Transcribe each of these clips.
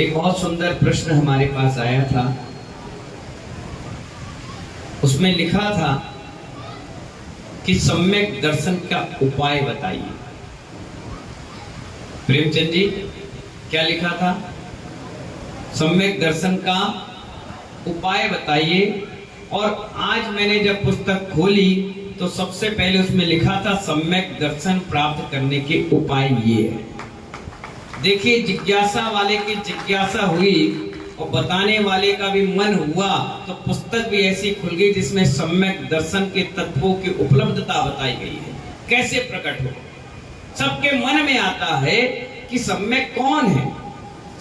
एक बहुत सुंदर प्रश्न हमारे पास आया था। उसमें लिखा था कि सम्यक दर्शन का उपाय बताइए। प्रेमचंद जी, क्या लिखा था? सम्यक दर्शन का उपाय बताइए। और आज मैंने जब पुस्तक खोली तो सबसे पहले उसमें लिखा था सम्यक दर्शन प्राप्त करने के उपाय ये है। देखिए, जिज्ञासा वाले की जिज्ञासा हुई और बताने वाले का भी मन हुआ तो पुस्तक भी ऐसी खुल गई जिसमें सम्यक दर्शन के तत्वों की उपलब्धता बताई गई है। कैसे प्रकट हो? सबके मन में आता है कि सम्यक कौन है,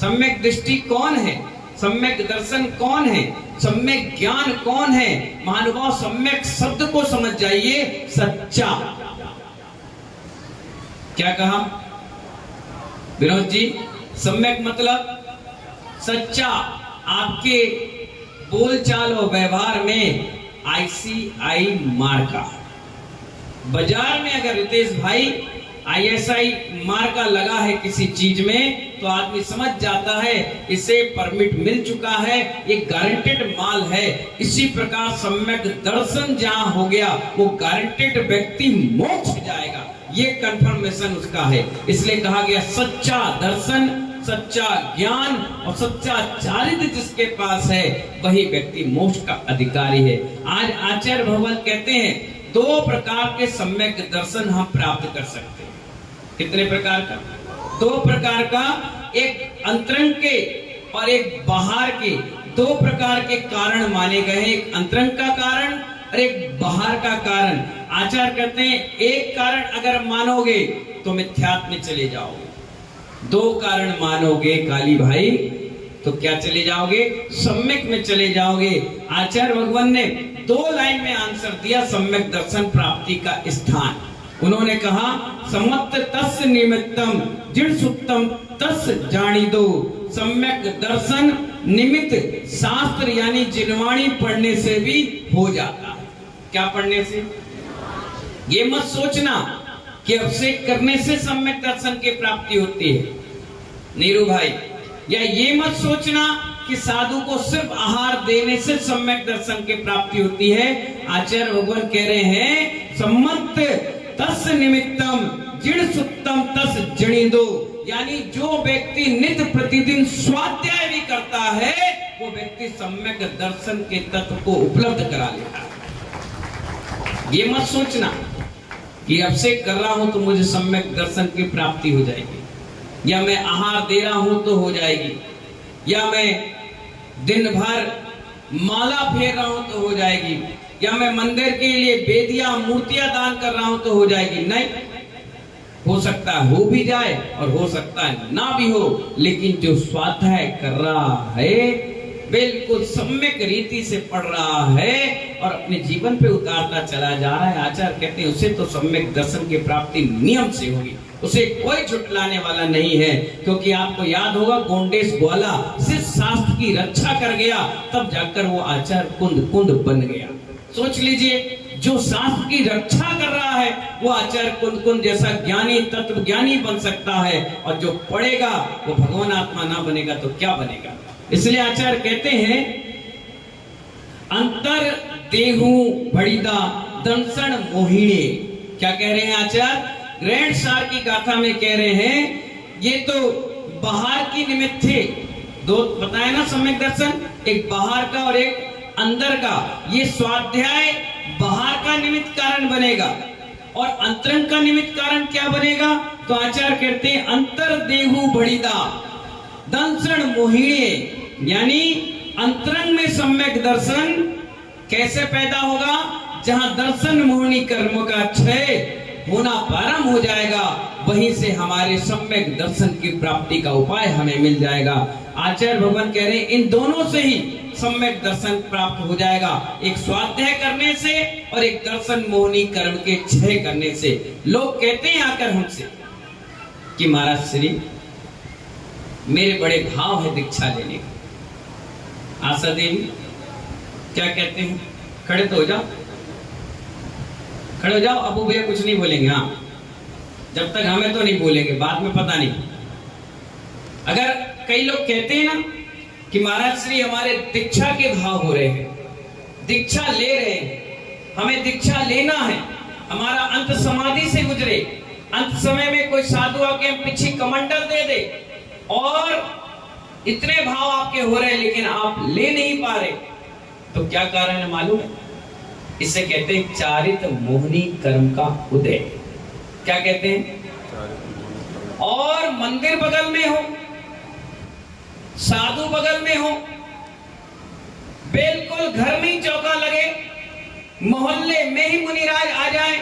सम्यक दृष्टि कौन है, सम्यक दर्शन कौन है, सम्यक ज्ञान कौन है। महानुभाव, सम्यक शब्द को समझ जाइए, सच्चा। क्या कहा विनोद जी? सम्यक मतलब सच्चा। आपके बोलचाल और व्यवहार में ICI मार्का। बाजार में अगर रितेश भाई ISI मार्का लगा है किसी चीज में तो आदमी समझ जाता है इसे परमिट मिल चुका है, ये गारंटेड माल है। इसी प्रकार सम्यक दर्शन जहां हो गया वो गारंटेड व्यक्ति मोक्ष जाएगा, ये कंफर्मेशन उसका है। इसलिए कहा गया सच्चा दर्शन, सच्चा ज्ञान और सच्चा चारित्र जिसके पास है वही व्यक्ति मोक्ष का अधिकारी है। आज आचार्य भगवान कहते हैं 2 प्रकार के सम्यक दर्शन हम प्राप्त कर सकते हैं। कितने प्रकार का? 2 प्रकार का, एक अंतरंग के और एक बाहर के। 2 प्रकार के कारण माने गए हैं, एक अंतरंग का कारण और एक बाहर का कारण। आचार्य कहते हैं एक कारण अगर मानोगे तो मिथ्यात्व में चले जाओगे, 2 कारण मानोगे काली भाई तो क्या चले जाओगे? सम्यक में चले जाओगे। आचार्य भगवान ने 2 लाइन में आंसर दिया सम्यक दर्शन प्राप्ति का स्थान। उन्होंने कहा सम्मत तस् निमित्तम जिण सुक्तम तस् जानी दो। सम्यक दर्शन निमित्त शास्त्र यानी जिनवाणी पढ़ने से भी हो जाता है। क्या पढ़ने से? ये मत सोचना कि अभिषेक करने से सम्यक दर्शन की प्राप्ति होती है नीरू भाई, या ये मत सोचना कि साधु को सिर्फ आहार देने से सम्यक दर्शन की प्राप्ति होती है। आचार्य भगवान कह रहे हैं सम्मत तस् निमित्तम जिण सुक्तम तस् जणिदो, यानी जो व्यक्ति नित्य प्रतिदिन स्वाध्याय भी करता है वो व्यक्ति सम्यक दर्शन के तत्व को उपलब्ध करा लेता है। ये मत सोचना कि अभिषेक कर रहा हूं तो मुझे सम्यक दर्शन की प्राप्ति हो जाएगी, या मैं आहार दे रहा हूं तो हो जाएगी, या मैं दिन भर माला फेर रहा हूं तो हो जाएगी, या मैं मंदिर के लिए बेदिया मूर्तियां दान कर रहा हूं तो हो जाएगी। नहीं, हो सकता है हो भी जाए और हो सकता है ना भी हो, लेकिन जो स्वाध्याय कर रहा है बिल्कुल सम्यक रीति से पढ़ रहा है और अपने जीवन पे उतारता चला जा रहा है, आचार्य कहते हैं उसे तो सम्यक दर्शन की प्राप्ति नियम से होगी, उसे कोई झुटलाने वाला नहीं है। क्योंकि आपको याद होगा गोंडेश ग्वाला सिर्फ शास्त्र की रक्षा कर गया तब जाकर वो आचार्य कुंद कुंद बन गया। सोच लीजिए, जो शास्त्र की रक्षा कर रहा है वो आचार्य कुंद कुंद जैसा ज्ञानी तत्व ज्ञानी बन सकता है, और जो पढ़ेगा वो भगवान आत्मा ना बनेगा तो क्या बनेगा। इसलिए आचार्य कहते हैं अंतर देहु बड़ीदा दंसन मोहिणी। क्या कह रहे हैं आचार्य? ग्रहण सार की गाथा में कह रहे हैं ये तो बाहर की निमित्त थे, 2 बताए ना सम्यक दर्शन, एक बाहर का और एक अंदर का। ये स्वाध्याय बाहर का निमित्त कारण बनेगा और अंतरंग का निमित्त कारण क्या बनेगा? तो आचार्य कहते हैं अंतर देहु बड़ीदा दंसन मोहिणी, यानी अंतरंग में सम्यक दर्शन कैसे पैदा होगा? जहां दर्शन मोहिनी कर्म का क्षय होना प्रारंभ हो जाएगा वहीं से हमारे सम्यक दर्शन की प्राप्ति का उपाय हमें मिल जाएगा। आचार्य भगवान कह रहे हैं इन दोनों से ही सम्यक दर्शन प्राप्त हो जाएगा, एक स्वाध्याय करने से और एक दर्शन मोहिनी कर्म के क्षय करने से। लोग कहते हैं आकर हमसे कि महाराज श्री मेरे बड़े भाव है दीक्षा लेने का। आशा देवी क्या कहते हैं? खड़े तो हो जाओ, खड़े हो जाओ। अबू भैया कुछ नहीं बोलेंगे, हाँ जब तक हमें तो नहीं बोलेंगे, बाद में पता नहीं। अगर कई लोग कहते हैं ना कि महाराज श्री हमारे दीक्षा के भाव हो रहे हैं, दीक्षा ले रहे हैं, हमें दीक्षा लेना है, हमारा अंत समाधि से गुजरे, अंत समय में कोई साधु आके पीछे कमंडल दे दे और इतने भाव आपके हो रहे हैं लेकिन आप ले नहीं पा रहे, तो क्या कारण है मालूम है? इसे कहते हैं चारित मोहनी कर्म का उदय। क्या कहते हैं? और मंदिर बगल में हो, साधु बगल में हो, बिल्कुल घर में ही चौका लगे, मोहल्ले में ही मुनिराज आ जाए,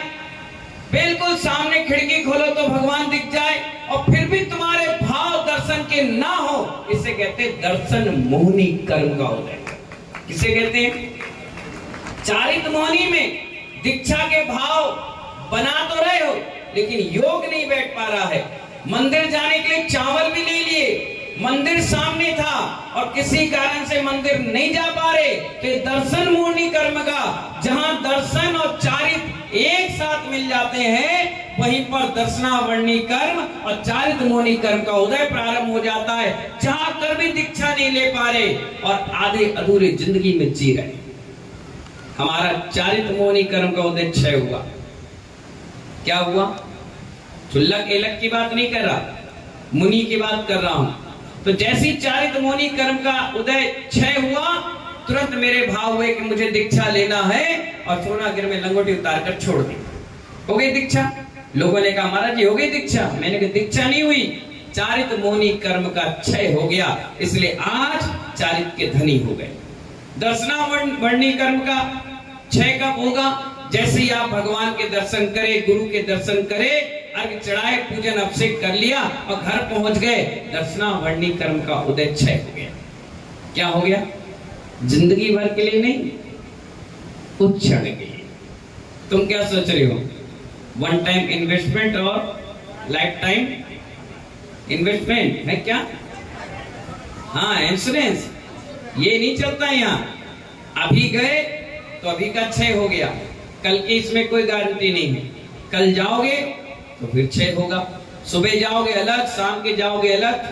बिल्कुल सामने खिड़की खोलो तो भगवान दिख जाए और फिर भी तुम्हारे भाव दर्शन के ना हो, इसे कहते हैं दर्शन मोहनी कर्म का उदय। किसे कहते हैं? चारित मोहनी में दीक्षा के भाव बना तो रहे हो लेकिन योग नहीं बैठ पा रहा है। मंदिर जाने के लिए चावल भी ले लिए, मंदिर सामने था और किसी कारण से मंदिर नहीं जा पा रहे, तो दर्शन मोहनी कर्म का, जहां दर्शन और चारित एक साथ मिल जाते हैं वहीं पर दर्शनावरणी कर्म और चारित मोहनी कर्म का उदय प्रारंभ हो जाता है। चाह कर भी दीक्षा नहीं ले पा रहे और आधे अधूरे जिंदगी में जी रहे, हमारा चारित मोहनी कर्म का उदय क्षय हुआ। क्या हुआ? चुल्लक एलक की बात नहीं कर रहा, मुनि की बात कर रहा हूं। तो जैसी चारित मोहनी कर्म का उदय क्षय हुआ, तुरंत मेरे भाव हुए कि मुझे दीक्षा लेना है और सोनागिर में लंगोटी उतार कर छोड़ दी। हो गई दीक्षा। लोगों ने कहा महाराज जी हो गई दीक्षा। मैंने कहा दीक्षा नहीं हुई, चारित मोहनी कर्म का क्षय हो गया, इसलिए आज चारित के धनी हो गए। दर्शनावरणी कर्म का क्षय कब होगा? जैसे ही आप भगवान के दर्शन करे, गुरु के दर्शन करे, अर्घ चढ़ाए, पूजन अभिषेक कर लिया और घर पहुंच गए, दर्शनावरणी कर्म का उदय क्षय हो गया। क्या हो गया? जिंदगी भर के लिए नहीं, कुछ क्षण के लिए। तुम क्या सोच रहे हो? वन टाइम इन्वेस्टमेंट और लाइफ टाइम इन्वेस्टमेंट है क्या? हाँ, इंश्योरेंस। ये नहीं चलता यहाँ। अभी गए तो अभी का क्षय हो गया, कल की इसमें कोई गारंटी नहीं है। कल जाओगे तो फिर क्षय होगा। सुबह जाओगे अलग, शाम के जाओगे अलग,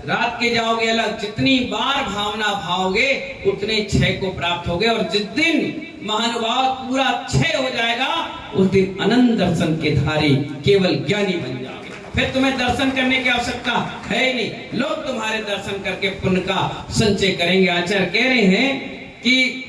रात के जाओगे अलग। जितनी बार भावना भाओगे उतने क्षय को प्राप्त होगे और जिस दिन महानुभाव पूरा क्षय हो जाएगा उस दिन अनंत दर्शन के धारी केवल ज्ञानी बन जाओगे। फिर तुम्हें दर्शन करने की आवश्यकता है नहीं, लोग तुम्हारे दर्शन करके पुण्य का संचय करेंगे। आचार्य कह रहे हैं कि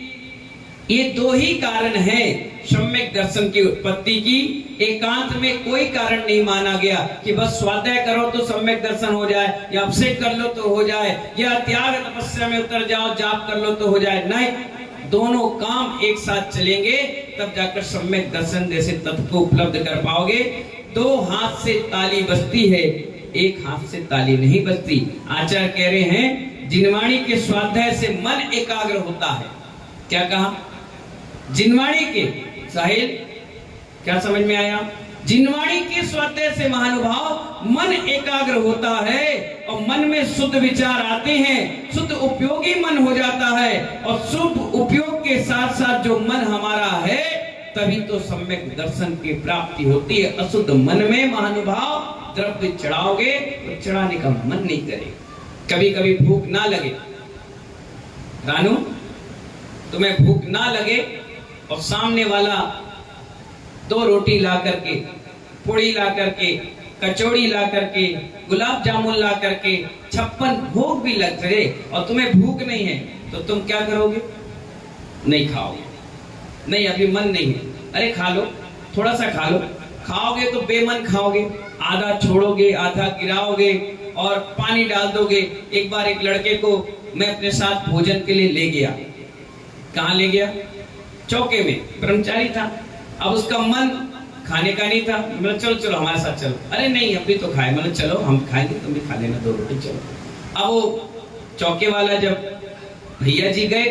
ये दो ही कारण हैं सम्यक दर्शन की उत्पत्ति की। एकांत में कोई कारण नहीं माना गया कि बस स्वाध्याय करो तो सम्यक दर्शन हो जाए, या अभिषेक कर लो तो हो जाए, या त्याग तपस्या में उतर जाओ, जाप कर लो तो हो जाए। नहीं, दोनों काम एक साथ चलेंगे तब जाकर सम्यक दर्शन जैसे तत्व को उपलब्ध कर पाओगे। दो हाथ से ताली बजती है, एक हाथ से ताली नहीं बजती। आचार्य कह रहे हैं जिनवाणी के स्वाध्याय से मन एकाग्र होता है। क्या कहा? जिनवाणी के। साहिल क्या समझ में आया? जिनवाणी के स्वाध्याय से महानुभाव मन एकाग्र होता है और मन में शुद्ध विचार आते हैं, शुद्ध उपयोगी मन हो जाता है और शुभ उपयोग के साथ साथ जो मन हमारा है तभी तो सम्यक दर्शन की प्राप्ति होती है। अशुद्ध मन में महानुभाव द्रव्य चढ़ाओगे तो चढ़ाने का मन नहीं करेगा। कभी कभी भूख ना लगे, रानू तुम्हें भूख ना लगे और सामने वाला 2 रोटी ला करके, पूड़ी ला करके, कचौड़ी ला करके, गुलाब जामुन ला करके, 56 भोग भी लग गए और तुम्हें भूख नहीं है तो तुम क्या करोगे? नहीं खाओगे। नहीं, अभी मन नहीं है। अरे खा लो, थोड़ा सा खा लो। खाओगे तो बेमन खाओगे, आधा छोड़ोगे, आधा गिराओगे और पानी डाल दोगे। एक बार एक लड़के को मैं अपने साथ भोजन के लिए ले गया। कहाँ ले गया? चौके में, ब्रह्मचारी था। अब उसका मन खाने का नहीं था। मतलब चलो चलो हमारे साथ चलो। अरे नहीं अभी तो खाए। मतलब चलो हम खाएंगे, तुम भी खा लेना 2 रोटी, चलो। अब वो चौके वाला जब भैया जी गए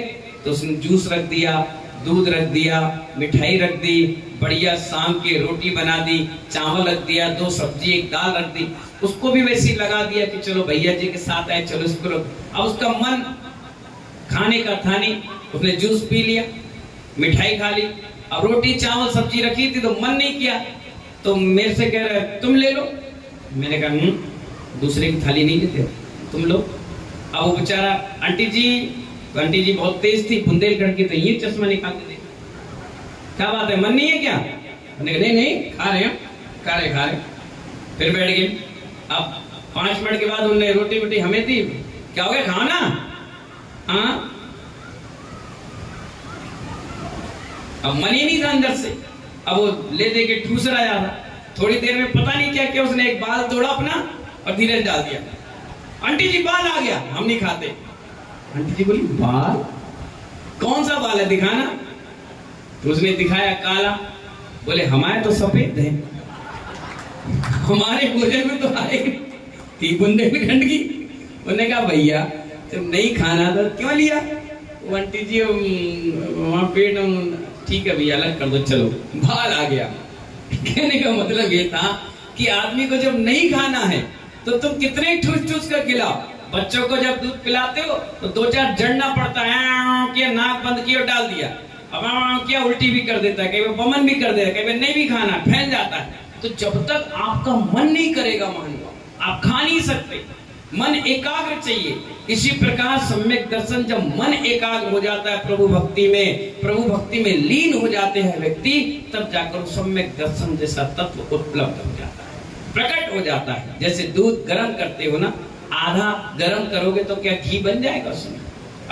तो उसने जूस रख दिया, दूध रख दिया, मिठाई रख दी, बढ़िया शाम की रोटी बना दी, चावल रख दिया, 2 सब्जी, 1 दाल रख दी। उसको भी वैसे ही लगा दिया कि चलो भैया जी के साथ आए, चलो इसको। अब उसका मन खाने का था नहीं, उसने जूस पी लिया, मिठाई खा ली। अब रोटी चावल सब्जी रखी थी तो मन नहीं किया, तो मेरे से कह रहा है तुम ले लो। मैंने कहा दूसरे की थाली नहीं लेते, तुम लोग। अब वो बेचारा आंटी जी बहुत तेज थी, बुंदेलखंड की, तो ये चश्मा निकाल के देखा, क्या बात है, मन नहीं है क्या? नहीं, खा रहे। फिर बैठ गए। अब 5 मिनट के बाद उन्होंने रोटी हमें दी, क्या हो गया, खाओ ना। हाँ, अब मन ही नहीं था अंदर से। अब वो ले दे के ठूस रहा था। थोड़ी देर में पता नहीं क्या किया उसने, एक बाल तोड़ा अपना और धीरे डाल दिया। आंटी जी बाल आ गया, हम नहीं खाते। आंटी जी बोली बाल, कौन सा बाल है, दिखाना। तो उसने दिखाया, काला। बोले हमारे तो सफेद है, हमारे भोजन में तो आए थी बुंदेलखंड की। उन्होंने कहा भैया जब नहीं खाना तो क्यों लिया? वो आंटी जी वहां पेट, ठीक है भैया अलग कर दो, चलो बाल आ गया। कहने का मतलब ये था कि आदमी को जब नहीं खाना है तो तुम कितने ठूस कर खिलाओ। बच्चों को जब दूध पिलाते हो तो 2-4 जड़ना पड़ता है, कि नाक बंद किया और डाल दिया, अब क्या उल्टी भी कर देता है, कई बार बमन भी कर देता है, कई बार नहीं भी खाना, फैल जाता है। तो जब तक आपका मन नहीं करेगा महानुभाव, आप खा नहीं सकते। मन एकाग्र चाहिए। इसी प्रकार सम्यक दर्शन, जब मन एकाग्र हो जाता है प्रभु भक्ति में लीन हो जाते हैं व्यक्ति, तब जाकर सम्यक दर्शन जैसा तत्व उपलब्ध हो जाता है, प्रकट हो जाता है। जैसे दूध गर्म करते हो ना, आधा गर्म करोगे तो क्या घी बन जाएगा उसमें?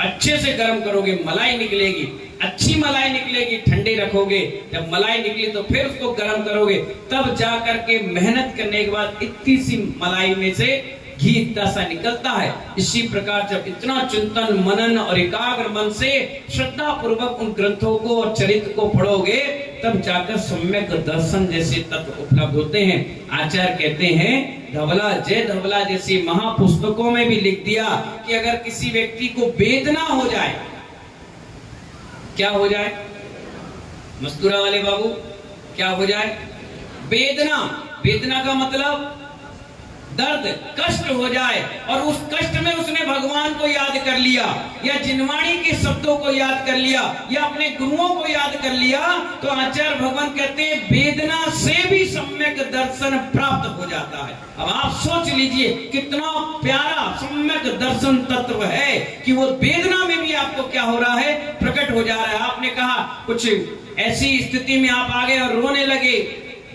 अच्छे से गर्म करोगे मलाई निकलेगी, अच्छी मलाई निकलेगी। ठंडे रखोगे, जब मलाई निकली तो फिर उसको गर्म करोगे, तब जा करके मेहनत करने के बाद इतनी सी मलाई में से घी इतना सा निकलता है। इसी प्रकार जब इतना चिंतन मनन और एकाग्र मन से श्रद्धा पूर्वक उन ग्रंथों को और चरित्र को पढ़ोगे, तब जाकर सम्यक दर्शन जैसे तत्व उपलब्ध होते हैं। आचार्य कहते हैं, जय धवला जैसी महापुस्तकों में भी लिख दिया कि अगर किसी व्यक्ति को वेदना हो जाए, क्या हो जाए मस्तूरा वाले बाबू, क्या हो जाए? वेदना का मतलब दर्द, कष्ट हो जाए, और उस कष्ट में उसने भगवान को याद कर लिया, या जिनवाणी के शब्दों को याद कर लिया, या अपने गुरुओं को याद कर लिया, तो आचार्य भगवान कहते हैं वेदना से भी सम्यक दर्शन प्राप्त हो जाता है। अब आप सोच लीजिए कितना प्यारा सम्यक दर्शन तत्व है कि वो वेदना में भी आपको क्या हो रहा है, प्रकट हो जा रहा है। आपने कहा कुछ ऐसी स्थिति में आप आ गए और रोने लगे,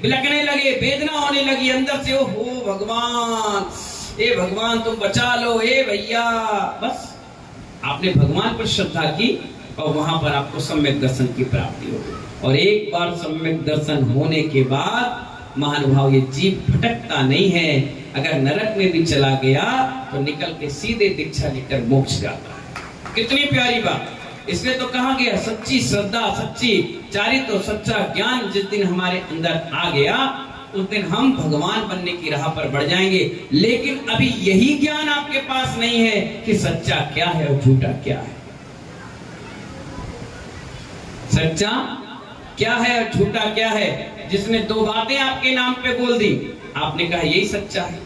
बिलकने लगे, वेदना होने लगी अंदर से, ओ भगवान, ए भगवान तुम बचा लो, ए भैया, बस आपने भगवान पर श्रद्धा की और वहां पर आपको सम्यक दर्शन की प्राप्ति हो गई। और एक बार सम्यक दर्शन होने के बाद महानुभाव ये जीव भटकता नहीं है। अगर नरक में भी चला गया तो निकल के सीधे दीक्षा लेकर मोक्ष जाता है। कितनी प्यारी बात। इसलिए तो कहा गया सच्ची श्रद्धा, सच्ची चारित्र, सच्चा ज्ञान जिस दिन हमारे अंदर आ गया, उस दिन हम भगवान बनने की राह पर बढ़ जाएंगे। लेकिन अभी यही ज्ञान आपके पास नहीं है कि सच्चा क्या है और झूठा क्या है। सच्चा क्या है और झूठा क्या है। जिसने 2 बातें आपके नाम पे बोल दी, आपने कहा यही सच्चा है।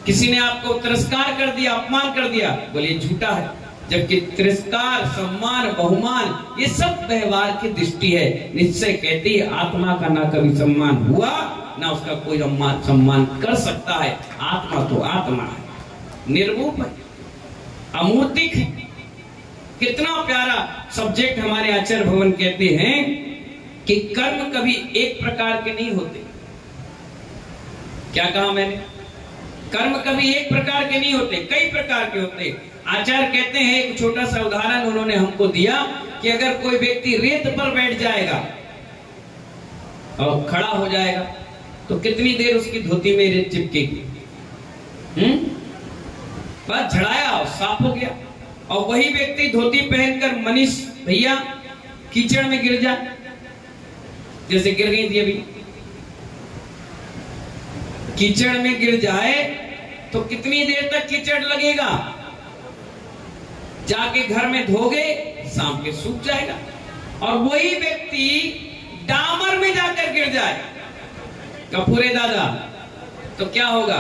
किसी ने आपको तिरस्कार कर दिया, अपमान कर दिया, बोलिए झूठा है। जबकि तिरस्कार, सम्मान, बहुमान ये सब व्यवहार की दृष्टि है। निश्चय कहती है आत्मा का ना कभी सम्मान हुआ, ना उसका कोई सम्मान कर सकता है। आत्मा तो आत्मा है, निर्रूप है, अमूर्तिक है। कितना प्यारा सब्जेक्ट हमारे आचार्य भगवान कहते हैं कि कर्म कभी एक प्रकार के नहीं होते। क्या कहा मैंने? कर्म कभी एक प्रकार के नहीं होते, कई प्रकार के होते। आचार्य कहते हैं, एक छोटा सा उदाहरण उन्होंने हमको दिया कि अगर कोई व्यक्ति रेत पर बैठ जाएगा और खड़ा हो जाएगा तो कितनी देर उसकी धोती में रेत चिपकेगी? बस झड़ाया और साफ हो गया। और वही व्यक्ति धोती पहनकर मनीष भैया कीचड़ में गिर जाए, जैसे गिर गई थी अभी, कीचड़ में गिर जाए तो कितनी देर तक कीचड़ लगेगा? जाके घर में धोगे, शाम के सूख जाएगा। और वही व्यक्ति डामर में जाकर गिर जाए, कपूरे दादा, तो क्या होगा?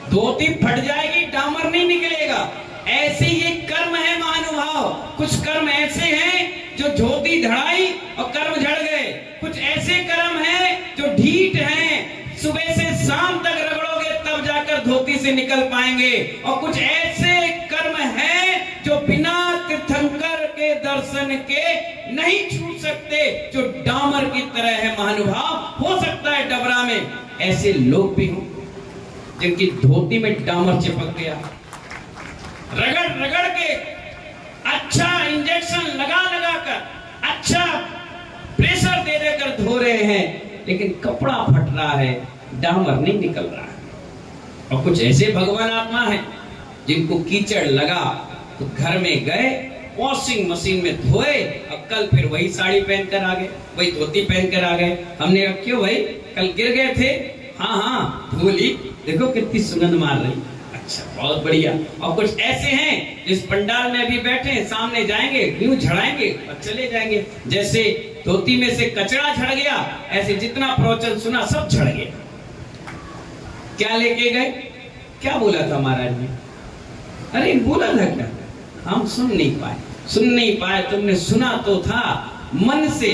धोती फट जाएगी, डामर नहीं निकलेगा। ऐसे ये कर्म है महानुभाव। कुछ कर्म ऐसे हैं जो धोती धड़ाई और कर्म झड़ गए। कुछ ऐसे कर्म हैं जो ढीठ हैं, सुबह से शाम तक रगड़ोगे तब जाकर धोती से से निकल पाएंगे। और कुछ ऐसे कर्म हैं जो बिना तीर्थंकर के दर्शन के नहीं छूट सकते, जो डामर की तरह है महानुभाव। हो सकता है डबरा में ऐसे लोग भी हों जिनकी धोती में डामर चिपक गया, रगड़ रगड़ के अच्छा इंजेक्शन लगा लगा कर अच्छा प्रेशर दे देकर धो रहे हैं, लेकिन कपड़ा फट रहा है, डामर नहीं निकल रहा है। और कुछ ऐसे भगवान आत्मा हैं जिनको कीचड़ लगा तो घर में गए, वॉशिंग मशीन में धोए और कल फिर वही साड़ी पहनकर आ गए, वही धोती पहनकर आ गए। हमने कहा क्यों भाई, कल गिर गए थे? हाँ धोली, देखो कितनी सुगंध मार रही। अच्छा बहुत बढ़िया। और कुछ ऐसे हैं जिस पंडाल में अभी बैठे, सामने जाएंगे यूं झड़ाएंगे और चले जाएंगे। जैसे धोती में से कचरा झड़ गया, ऐसे जितना प्रवचन सुना सब झड़ गया। क्या लेके गए? क्या बोला था महाराज ने? अरे बोला था क्या? हम सुन नहीं पाए। तुमने सुना तो था मन से,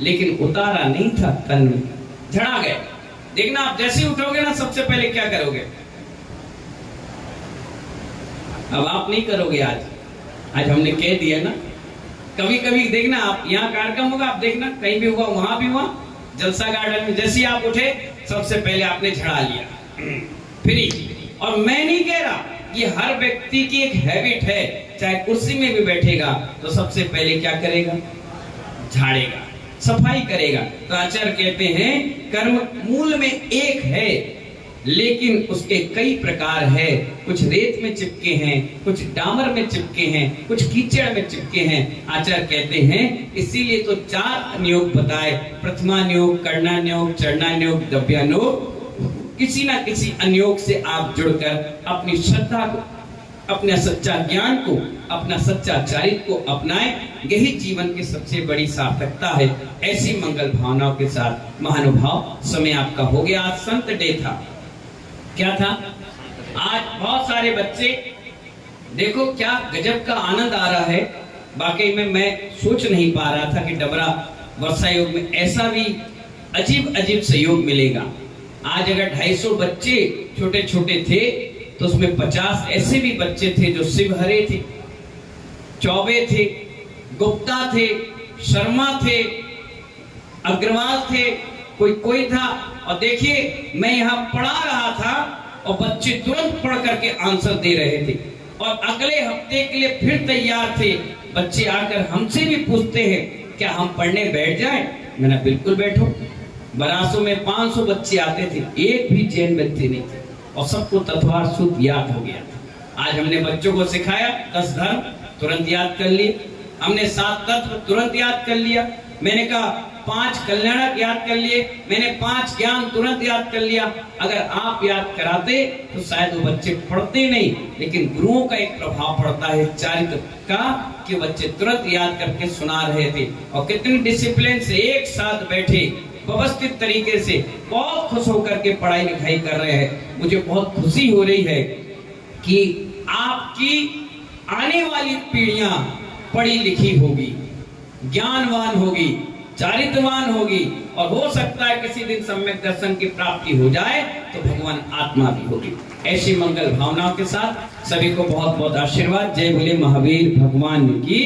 लेकिन उतारा नहीं था तन में, झड़ा गए। देखना आप जैसे ही उठोगे ना, सबसे पहले क्या करोगे? अब आप नहीं करोगे, आज हमने कह दिया ना। कभी कभी देखना, आप यहाँ कार्यक्रम होगा, आप देखना कहीं भी होगा, वहां भी हुआ, जलसा गार्डन में जैसे ही आप उठे सबसे पहले आपने झड़ा लिया फ्री। और मैं नहीं कह रहा, ये हर व्यक्ति की एक हैबिट है। चाहे कुर्सी में भी बैठेगा तो सबसे पहले क्या करेगा? झाड़ेगा, सफाई करेगा। तो आचार्य कहते हैं कर्म मूल में एक है, लेकिन उसके कई प्रकार है। कुछ रेत में चिपके हैं, कुछ डामर में चिपके हैं, कुछ कीचड़ में चिपके हैं। आचार्य कहते हैं इसीलिए तो 4 नियोग बताए, प्रथमा नियोग, करना नियोग, चरणा नियोग, दव्यानुयोग। किसी ना किसी अनियोग से आप जुड़कर अपनी श्रद्धा को, अपने सच्चा ज्ञान को, अपना सच्चा चरित्र को अपनाएं। यही जीवन की सबसे बड़ी सार्थकता है। ऐसी मंगल भावनाओं के साथ महानुभाव, समय आपका हो गया। आज संत डे था। क्या था? आज बहुत सारे बच्चे, देखो क्या गजब का आनंद आ रहा है। वाकई में मैं सोच नहीं पा रहा था कि डबरा वर्षा योग में ऐसा भी अजीब अजीब सहयोग मिलेगा। आज अगर 250 बच्चे छोटे छोटे थे तो उसमें 50 ऐसे भी बच्चे थे जो शिवहरे थे, चौबे थे, गुप्ता थे, शर्मा थे, अग्रवाल थे, कोई था। और देखिए मैं यहाँ पढ़ा रहा था और बच्चे तुरंत पढ़ करके आंसर दे रहे थे और अगले हफ्ते के लिए फिर तैयार थे। बच्चे आकर हमसे भी पूछते हैं क्या हम पढ़ने बैठ जाएं? मैंने बिल्कुल बैठो। बरासों में 500 बच्चे आते थे, एक भी जैन व्यक्ति नहीं थे और सबको तत्वार शुद्ध याद हो गया था। आज हमने बच्चों को सिखाया 10 धर्म तुरंत याद कर लिए, हमने 7 तत्व तुरंत याद कर लिया, मैंने कहा 5 कल्याणक याद कर लिए, मैंने 5 ज्ञान तुरंत याद कर लिया। अगर आप याद कराते तो शायद वो बच्चे पढ़ते नहीं, लेकिन गुरुओं का एक प्रभाव पड़ता है चरित्र का कि बच्चे तुरंत याद करके सुना रहे थे। और कितनी डिसिप्लिन से एक साथ बैठे, व्यवस्थित तरीके से बहुत खुश होकर के पढ़ाई लिखाई कर रहे हैं। मुझे बहुत खुशी हो रही है कि आपकी आने वाली पीढ़ियां पढ़ी लिखी होगी, ज्ञानवान होगी, चारित्रवान होगी और हो सकता है किसी दिन सम्यक दर्शन की प्राप्ति हो जाए तो भगवान आत्मा भी होगी। ऐसी मंगल भावनाओं के साथ सभी को बहुत बहुत आशीर्वाद। जय बोले महावीर भगवान की।